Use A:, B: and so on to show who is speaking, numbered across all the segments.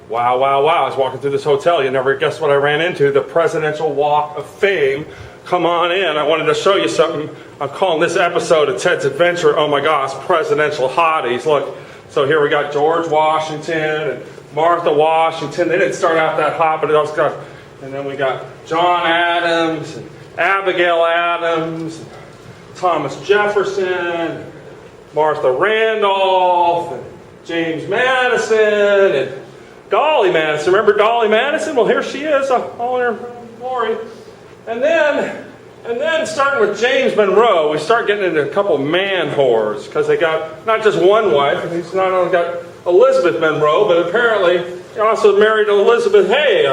A: Wow, wow, wow. I was walking through this hotel. You never guess what I ran into. The Presidential Walk of Fame. Come on in. I wanted to show you something. I'm calling this episode of Ted's Adventure, oh my gosh, Presidential Hotties. Look, so here we got George Washington and Martha Washington. They didn't start out that hot, but it also got, and then we got John Adams and Abigail Adams, and Thomas Jefferson, Martha Randolph, and James Madison, and Dolly Madison. Remember Dolly Madison? Well, here she is, all in her glory. And then starting with James Monroe, we start getting into a couple man whores, because they got not just one wife. He's not only got Elizabeth Monroe, but apparently he also married Elizabeth Hay.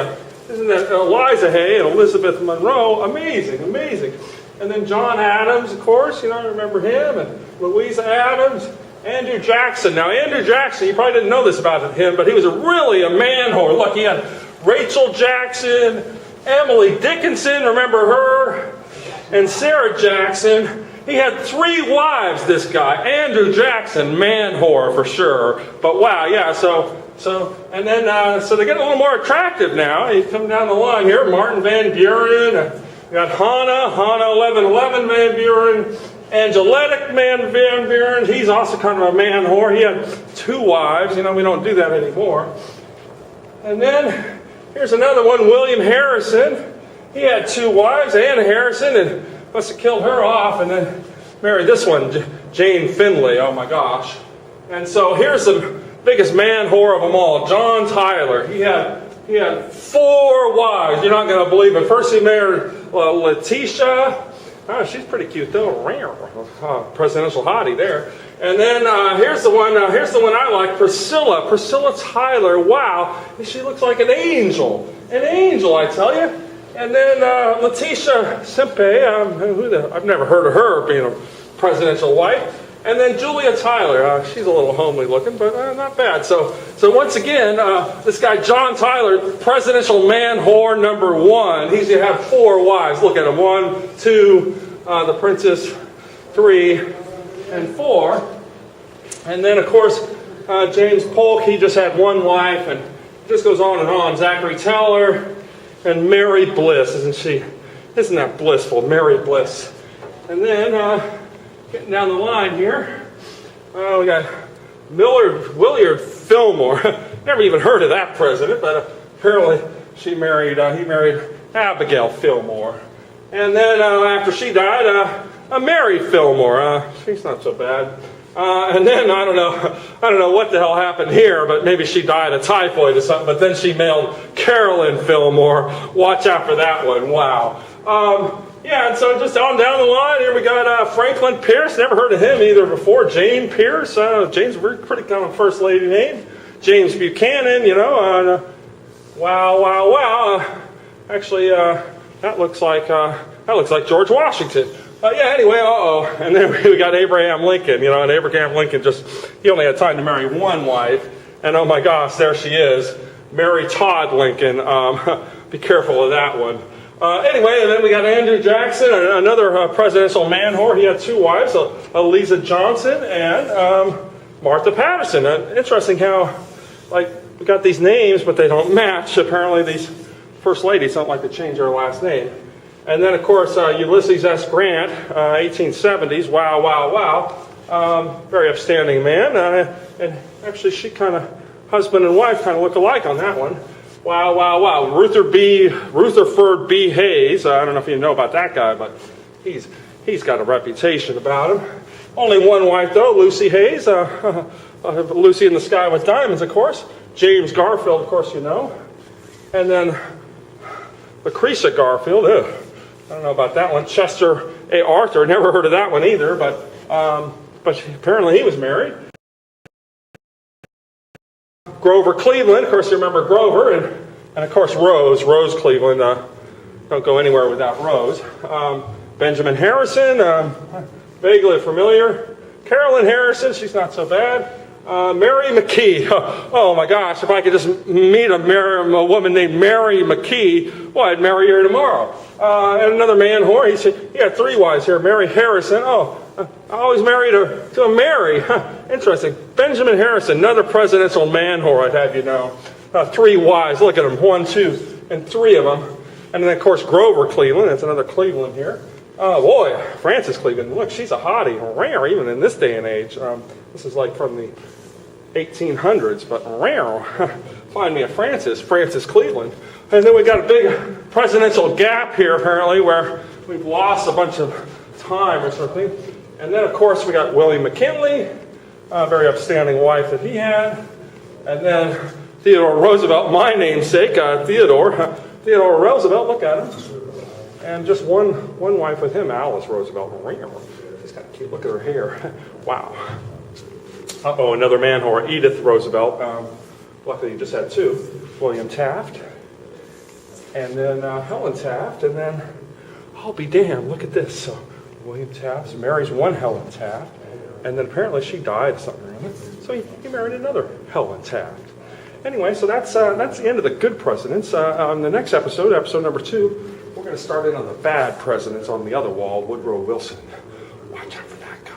A: Isn't that Eliza Hay and Elizabeth Monroe? Amazing, amazing. And then John Adams, of course, remember him, and Louisa Adams. Andrew Jackson. Now, Andrew Jackson, you probably didn't know this about him, but he was really a man whore. Look, he had Rachel Jackson, Emily Dickinson, remember her, and Sarah Jackson. He had 3 wives, this guy. Andrew Jackson, man whore for sure. But wow, yeah, so they get a little more attractive now. You come down the line here, Martin Van Buren, you got Hannah 1111 Van Buren, Angelic Van Buren, he's also kind of a man whore. He had 2 wives. We don't do that anymore. And then here's another one, William Harrison. He had 2 wives, Anna Harrison, and must have killed her off, and then married this one, Jane Finley. Oh my gosh. And so here's the biggest man whore of them all, John Tyler. He had 4 wives. You're not going to believe it. First he married Letitia. Oh, she's pretty cute though. Presidential hottie there. And then here's the one I like, Priscilla. Priscilla Tyler. Wow, she looks like an angel. An angel, I tell you. And then Letitia Simpe. I've never heard of her being a presidential wife. And then Julia Tyler. She's a little homely looking, but not bad. So once again, this guy John Tyler, presidential man whore number 1. He's going to have 4 wives. Look at him. 1, 2, the princess, 3, and 4. And then, of course, James Polk, he just had 1 wife, and it just goes on and on. Zachary Taylor and Mary Bliss. Isn't that blissful? Mary Bliss. And then, getting down the line here, we got Willard Fillmore. Never even heard of that president, but apparently he married Abigail Fillmore. And then after she died, Mary Fillmore. She's not so bad. And then I don't know what the hell happened here, but maybe she died of typhoid or something. But then she married Carolyn Fillmore. Watch out for that one. Wow. Yeah, and so just on down the line, here we got Franklin Pierce. Never heard of him either before. Jane Pierce. Jane's a pretty common first lady name. James Buchanan, wow, wow, wow. Actually, that looks like George Washington. Yeah, anyway, and then we got Abraham Lincoln, and Abraham Lincoln he only had time to marry 1 wife. And oh my gosh, there she is, Mary Todd Lincoln. Be careful of that one. Anyway, and then we got Andrew Jackson, another presidential man whore. He had 2 wives, Eliza Johnson and Martha Patterson. Interesting how, we got these names, but they don't match. Apparently these first ladies don't like to change their last name. And then, of course, Ulysses S. Grant, 1870s. Wow, wow, wow. Very upstanding man. And actually, husband and wife kind of look alike on that one. Wow, wow, wow. Rutherford B. Hayes. I don't know if you know about that guy, but he's got a reputation about him. Only 1 wife, though, Lucy Hayes. Lucy in the Sky with Diamonds, of course. James Garfield, of course, you know. And then Lucretia Garfield. Ugh. I don't know about that one. Chester A. Arthur. Never heard of that one either, but apparently he was married. Grover Cleveland, of course you remember Grover, and of course Rose Cleveland. Don't go anywhere without Rose. Benjamin Harrison, vaguely familiar. Carolyn Harrison, she's not so bad. Mary McKee. Oh my gosh, if I could just meet a woman named Mary McKee, well, I'd marry her tomorrow. And another man whore, he had 3 wives here. Mary Harrison. Oh, I always married to a Mary. Interesting. Benjamin Harrison, another presidential man whore, I'd have you know. Three wives. Look at them. 1, 2, and 3 of them. And then, of course, Grover Cleveland. That's another Cleveland here. Oh, boy. Frances Cleveland. Look, she's a hottie. Rare, even in this day and age. This is like from the 1800s, but rare. Find me a Frances Cleveland. And then we got a big presidential gap here, apparently, where we've lost a bunch of time or something. And then, of course, we got William McKinley, a very upstanding wife that he had. And then Theodore Roosevelt, my namesake, Theodore Roosevelt, look at him. And just one wife with him, Alice Roosevelt. She's kind of cute. Look at her hair. Wow. Uh-oh, another man whore, Edith Roosevelt. Luckily, you just had 2. William Taft. And then Helen Taft. And then, I'll be damned, look at this. So, William Taft marries one Helen Taft. And then apparently she died something or other. So he married another Helen Taft. Anyway, so that's the end of the good presidents. On the next episode, episode number 2, we're going to start in on the bad presidents on the other wall, Woodrow Wilson. Watch out for that guy.